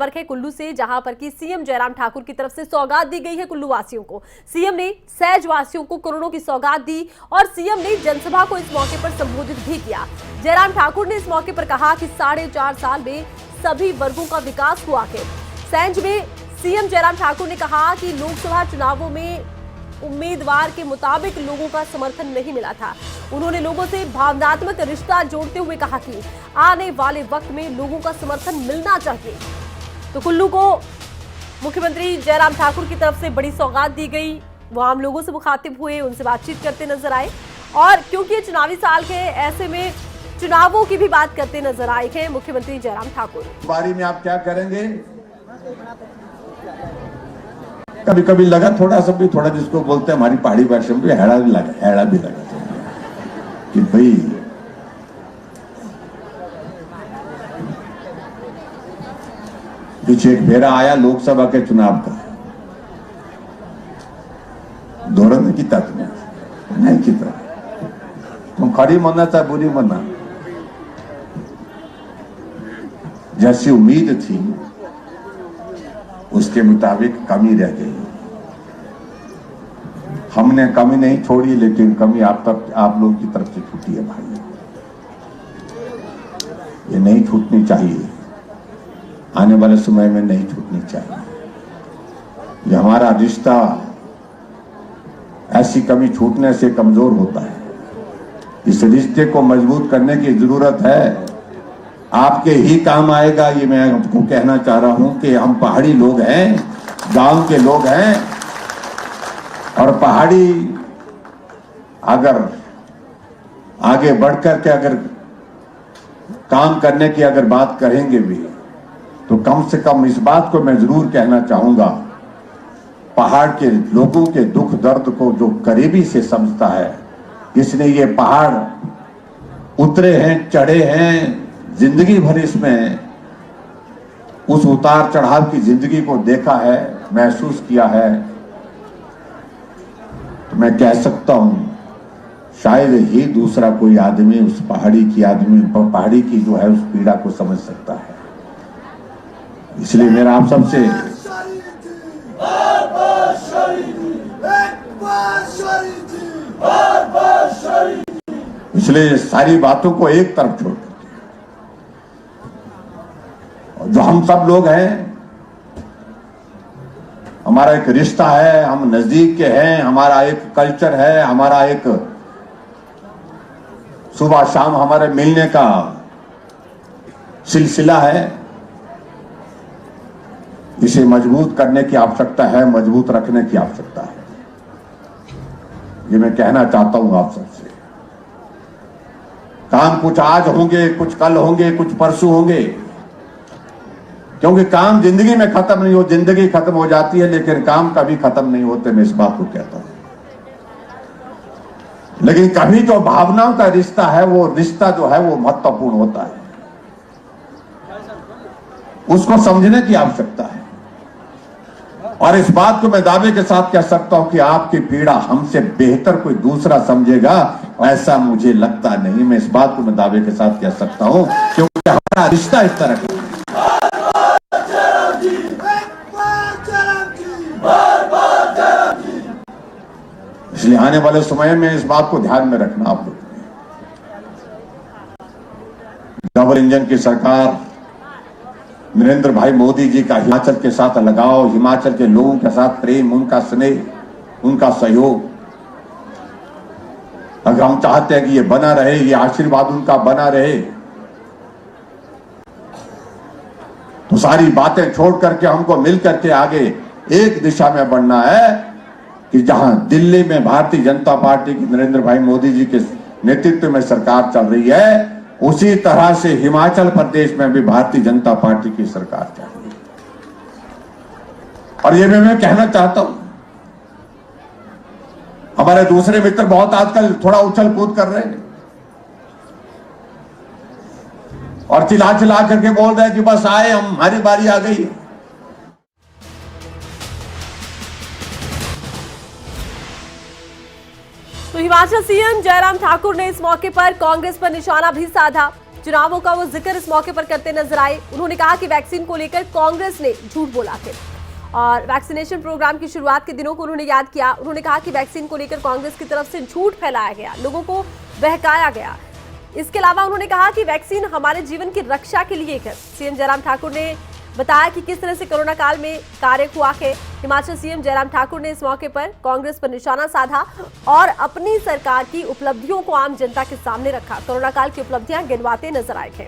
पर है कुल्लू से, जहां पर कि सीएम जयराम ठाकुर की तरफ से सौगात दी गई है कुल्लू वासियों को। सीएम ने सैज वासियों को करोड़ों की सौगात दी और सीएम ने जनसभा को इस मौके पर संबोधित भी किया। जयराम ठाकुर ने इस मौके पर कहा कि 4.5 साल में सभी वर्गों का विकास हुआ है। सैज में सीएम जयराम ठाकुर ने कहा कि लोकसभा चुनावों में उम्मीदवार के मुताबिक लोगों का समर्थन नहीं मिला था। उन्होंने लोगों से भावनात्मक रिश्ता जोड़ते हुए कहा कि आने वाले वक्त में लोगों का समर्थन मिलना चाहिए। तो कुल्लू को मुख्यमंत्री जयराम ठाकुर की तरफ से बड़ी सौगात दी गई। वो आम लोगों से मुखातिब हुए, उनसे बातचीत करते नजर आए और क्योंकि ये चुनावी साल है, ऐसे में चुनावों की भी बात करते नजर आए हैं मुख्यमंत्री जयराम ठाकुर। बारी में आप क्या करेंगे? कभी कभी लगा थोड़ा जिसको बोलते हैं हमारी पहाड़ी भाषा में हैड़ा भी लगा कि भाई पीछे एक फेरा आया लोकसभा के चुनाव का, धोरण की तक में नहीं की तरह तुम खरी मानना चाहे बुरी मानना, जैसी उम्मीद थी उसके मुताबिक कमी रह गई। हमने कमी नहीं छोड़ी, लेकिन कमी आप लोगों की तरफ से छूटी है भाई। ये नहीं छूटनी चाहिए, आने वाले समय में नहीं छूटनी चाहिए। ये हमारा रिश्ता ऐसी कमी छूटने से कमजोर होता है। इस रिश्ते को मजबूत करने की जरूरत है। आपके ही काम आएगा, ये मैं आपको कहना चाह रहा हूं कि हम पहाड़ी लोग हैं, गांव के लोग हैं और पहाड़ी अगर आगे बढ़कर के अगर काम करने की अगर बात करेंगे भी तो कम से कम इस बात को मैं जरूर कहना चाहूंगा, पहाड़ के लोगों के दुख दर्द को जो करीबी से समझता है, जिसने ये पहाड़ उतरे हैं, चढ़े हैं, जिंदगी भर इसमें उस उतार चढ़ाव की जिंदगी को देखा है, महसूस किया है, तो मैं कह सकता हूं शायद ही दूसरा कोई आदमी उस पहाड़ी की जो है उस पीड़ा को समझ सकता है। इसलिए मेरा आप सबसे इसलिए सारी बातों को एक तरफ छोड़ जो हम सब लोग हैं, हमारा एक रिश्ता है, हम नजदीक के हैं, हमारा एक कल्चर है, हमारा एक सुबह शाम हमारे मिलने का सिलसिला है। इसे मजबूत करने की आवश्यकता है, मजबूत रखने की आवश्यकता है। ये मैं कहना चाहता हूं आप सबसे। काम कुछ आज होंगे, कुछ कल होंगे, कुछ परसों होंगे, क्योंकि काम जिंदगी में खत्म नहीं हो, जिंदगी खत्म हो जाती है लेकिन काम कभी खत्म नहीं होते। मैं इस बात को कहता हूं। लेकिन कभी जो भावनाओं का रिश्ता है, वो रिश्ता जो है वो महत्वपूर्ण होता है, उसको समझने की आवश्यकता है। और इस बात को मैं दावे के साथ कह सकता हूं कि आपकी पीड़ा हमसे बेहतर कोई दूसरा समझेगा, ऐसा मुझे लगता नहीं। मैं इस बात को मैं दावे के साथ कह सकता हूं क्योंकि हमारा रिश्ता इस तरह का। इसलिए आने वाले समय में इस बात को ध्यान में रखना आप लोग। डबल इंजन की सरकार, नरेंद्र भाई मोदी जी का हिमाचल के साथ लगाव, हिमाचल के लोगों के साथ प्रेम, उनका स्नेह, उनका सहयोग, अगर हम चाहते हैं कि ये बना रहे, ये आशीर्वाद उनका बना रहे, तो सारी बातें छोड़ करके हमको मिल करके आगे एक दिशा में बढ़ना है कि जहां दिल्ली में भारतीय जनता पार्टी की नरेंद्र भाई मोदी जी के नेतृत्व में सरकार चल रही है, उसी तरह से हिमाचल प्रदेश में भी भारतीय जनता पार्टी की सरकार चल रही है। और ये भी मैं कहना चाहता हूं, हमारे दूसरे मित्र बहुत आजकल थोड़ा उछल कूद कर रहे हैं और चिल्ला करके बोल रहे हैं कि बस आए हम, हमारी बारी आ गई। तो हिमाचल सीएम जयराम ठाकुर ने इस मौके पर कांग्रेस पर निशाना भी साधा। चुनावों का वो जिक्र इस मौके पर करते नजर आए। उन्होंने कहा कि वैक्सीन को लेकर कांग्रेस ने झूठ बोला थे और वैक्सीनेशन प्रोग्राम की शुरुआत के दिनों को उन्होंने याद किया। उन्होंने कहा कि वैक्सीन को लेकर कांग्रेस की तरफ से झूठ फैलाया गया, लोगों को बहकाया गया। इसके अलावा उन्होंने कहा कि वैक्सीन हमारे जीवन की रक्षा के लिए है। सीएम जयराम ठाकुर ने बताया कि किस तरह से कोरोना काल में कार्य हुआ है। हिमाचल सीएम जयराम ठाकुर ने इस मौके पर कांग्रेस पर निशाना साधा और अपनी सरकार की उपलब्धियों को आम जनता के सामने रखा। कोरोना काल की उपलब्धियां गिनवाते नजर आए थे।